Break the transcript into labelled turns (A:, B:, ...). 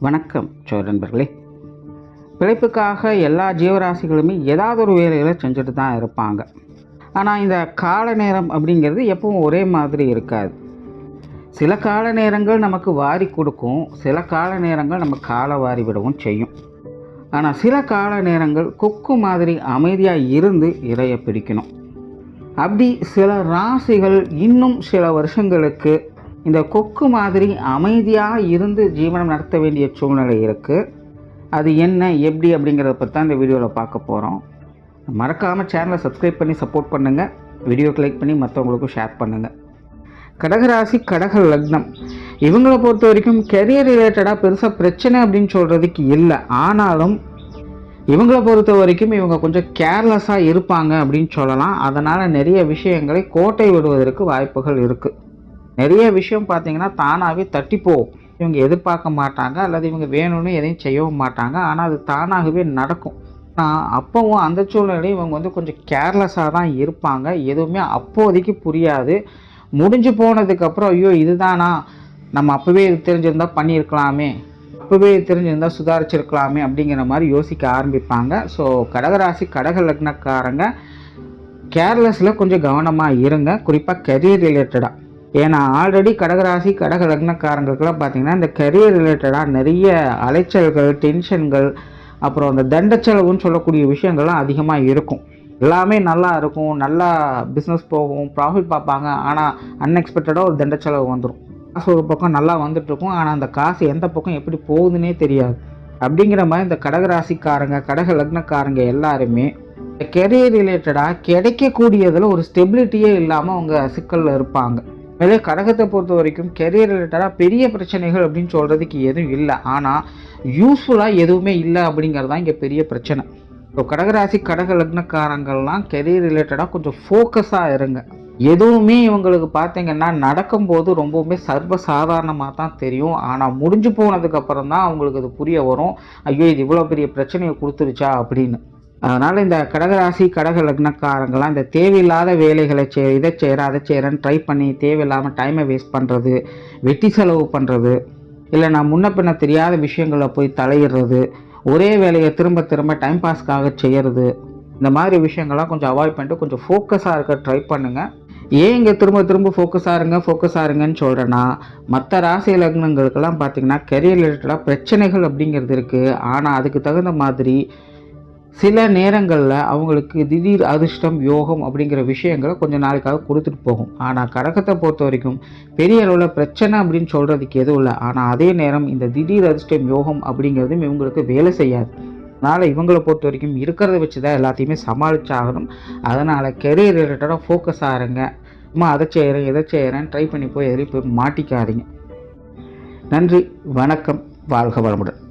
A: வணக்கம் நண்பர்களே. பிழைப்புக்காக எல்லா ஜீவராசிகளுமே ஏதாவது ஒரு வேலைகளை செஞ்சுட்டு தான் இருப்பாங்க. ஆனால் இந்த கால நேரம் அப்படிங்கிறது எப்பவும் ஒரே மாதிரி இருக்காது. சில கால நேரங்கள் நமக்கு வாரி கொடுக்கும், சில கால நேரங்கள் நம்ம காலை வாரி விடவும் செய்யும். ஆனால் சில கால நேரங்கள் கொக்கு மாதிரி அமைதியாக இருந்து இரையை பிடிக்கணும். அப்படி சில ராசிகள் இன்னும் சில வருஷங்களுக்கு இந்த கொக்கு மாதிரி அமைதியாக இருந்து ஜீவனம் நடத்த வேண்டிய சூழ்நிலை இருக்குது. அது என்ன எப்படி அப்படிங்கிறத பற்றி தான் இந்த வீடியோவில் பார்க்க போகிறோம். மறக்காமல் சேனலை சப்ஸ்கிரைப் பண்ணி சப்போர்ட் பண்ணுங்கள், வீடியோக்கு லைக் பண்ணி மற்றவங்களுக்கும் ஷேர் பண்ணுங்கள். கடகராசி கடக லக்னம், இவங்களை பொறுத்த வரைக்கும் கெரியர் ரிலேட்டடாக பெருசாக பிரச்சனை அப்படின்னு சொல்கிறதுக்கு இல்லை. ஆனாலும் இவங்களை பொறுத்த வரைக்கும் இவங்க கொஞ்சம் கேர்லெஸ்ஸாக இருப்பாங்க அப்படின்னு சொல்லலாம். அதனால் நிறைய விஷயங்களை கோட்டை விடுவதற்கு வாய்ப்புகள் இருக்குது. நிறைய விஷயம் பார்த்திங்கன்னா தானாகவே தட்டி போகும். இவங்க எதிர்பார்க்க மாட்டாங்க, அல்லது இவங்க வேணும்னு எதையும் செய்யவும் மாட்டாங்க. ஆனால் அது தானாகவே நடக்கும். ஆனால் அப்போவும் அந்த சூழ்நிலையும் இவங்க கொஞ்சம் கேர்லெஸ்ஸாக தான் இருப்பாங்க. எதுவுமே அப்போதைக்கு புரியாது. முடிஞ்சு போனதுக்கப்புறம் ஐயோ இதுதானா, நம்ம அப்போவே இது தெரிஞ்சிருந்தால் பண்ணியிருக்கலாமே, அப்போவே தெரிஞ்சிருந்தால் சுதாரிச்சிருக்கலாமே அப்படிங்கிற மாதிரி யோசிக்க ஆரம்பிப்பாங்க. ஸோ கடகராசி கடக லக்னக்காரங்க கேர்லெஸ்ஸில் கொஞ்சம் கவனமாக இருங்க, குறிப்பாக கெரியர் ரிலேட்டடாக. ஏன்னா ஆல்ரெடி கடகராசி கடக லக்னக்காரங்களுக்கெல்லாம் பார்த்திங்கன்னா இந்த கெரியர் ரிலேட்டடாக நிறைய அலைச்சல்கள், டென்ஷன்கள், அப்புறம் அந்த தண்டச்செலவுன்னு சொல்லக்கூடிய விஷயங்கள்லாம் அதிகமாக இருக்கும். எல்லாமே நல்லா இருக்கும், நல்லா பிஸ்னஸ் போகும், ப்ராஃபிட் பார்ப்பாங்க. ஆனால் அன்எக்ஸ்பெக்டடாக ஒரு தண்டச்செலவு வந்துடும். காசு ஒரு பக்கம் நல்லா வந்துட்டுருக்கும், ஆனால் அந்த காசு எந்த பக்கம் எப்படி போகுதுன்னே தெரியாது. அப்படிங்கிற மாதிரி இந்த கடகராசிக்காரங்க கடக லக்னக்காரங்க எல்லாருமே இந்த கெரியர் ரிலேட்டடாக கிடைக்கக்கூடியதில் ஒரு ஸ்டெபிலிட்டியே இல்லாமல் அவங்க சிக்கலில் இருப்பாங்க. மேலே கடகத்தை பொறுத்த வரைக்கும் கெரியர் ரிலேட்டடாக பெரிய பிரச்சனைகள் அப்படின்னு சொல்கிறதுக்கு எதுவும் இல்லை. ஆனால் யூஸ்ஃபுல்லாக எதுவுமே இல்லை அப்படிங்கிறது தான் இங்கே பெரிய பிரச்சனை. ஸோ கடகராசி கடக லக்னக்காரங்கள்லாம் கெரியர் ரிலேட்டடாக கொஞ்சம் ஃபோக்கஸாக இருங்க. எதுவுமே இவங்களுக்கு பார்த்திங்கன்னா நடக்கும்போது ரொம்பவுமே சர்வசாதாரணமாக தான் தெரியும். ஆனால் முடிஞ்சு போனதுக்கப்புறம் தான் அவங்களுக்கு அது புரிய வரும், ஐயோ இது இவ்வளோ பெரிய பிரச்சனையை கொடுத்துருச்சா அப்படின்னு. அதனால் இந்த கடகராசி கடக லக்னக்காரங்களாம் இந்த தேவையில்லாத வேலைகளை இதை செய்கிறேன் அதை செய்கிறேன்னு ட்ரை பண்ணி தேவையில்லாமல் டைமை வேஸ்ட் பண்ணுறது, வெட்டி செலவு பண்ணுறது, இல்லை நான் முன்ன பின்ன தெரியாத விஷயங்களில் போய் தலையிடுறது, ஒரே வேலையை திரும்ப திரும்ப டைம் பாஸ்க்காக செய்கிறது, இந்த மாதிரி விஷயங்கள்லாம் கொஞ்சம் அவாய்ட் பண்ணிட்டு கொஞ்சம் ஃபோக்கஸாக இருக்க ட்ரை பண்ணுங்கள். ஏன் இங்கே திரும்ப திரும்ப ஃபோக்கஸாக இருங்கன்னு சொல்கிறேன்னா, மற்ற ராசி லக்னங்களுக்கெல்லாம் பார்த்திங்கன்னா கெரியர் ரிலேட்டடாக பிரச்சனைகள் அப்படிங்கிறது இருக்குது. ஆனால் அதுக்கு தகுந்த மாதிரி சில நேரங்களில் அவங்களுக்கு திடீர் அதிர்ஷ்டம், யோகம் அப்படிங்கிற விஷயங்களை கொஞ்சம் நாளைக்காக கொடுத்துட்டு போகும். ஆனால் கடகத்தை பொறுத்த வரைக்கும் பெரிய அளவில் பிரச்சனை அப்படின்னு சொல்கிறதுக்கு எதுவும் இல்லை. ஆனால் அதே நேரம் இந்த திடீர் அதிர்ஷ்டம், யோகம் அப்படிங்கிறதும் இவங்களுக்கு வேலை செய்யாது. அதனால் இவங்களை பொறுத்த வரைக்கும் இருக்கிறத வச்சு தான் எல்லாத்தையுமே சமாளிச்சாகணும். அதனால் கெரியர் ரிலேட்டடாக ஃபோக்கஸ் ஆகுங்க. சும்மா அதை செய்கிறேன் இதை செய்கிறேன் ட்ரை பண்ணி போய் எதிரையும் போய் மாட்டிக்காதீங்க. நன்றி, வணக்கம், வாழ்க வளமுடன்.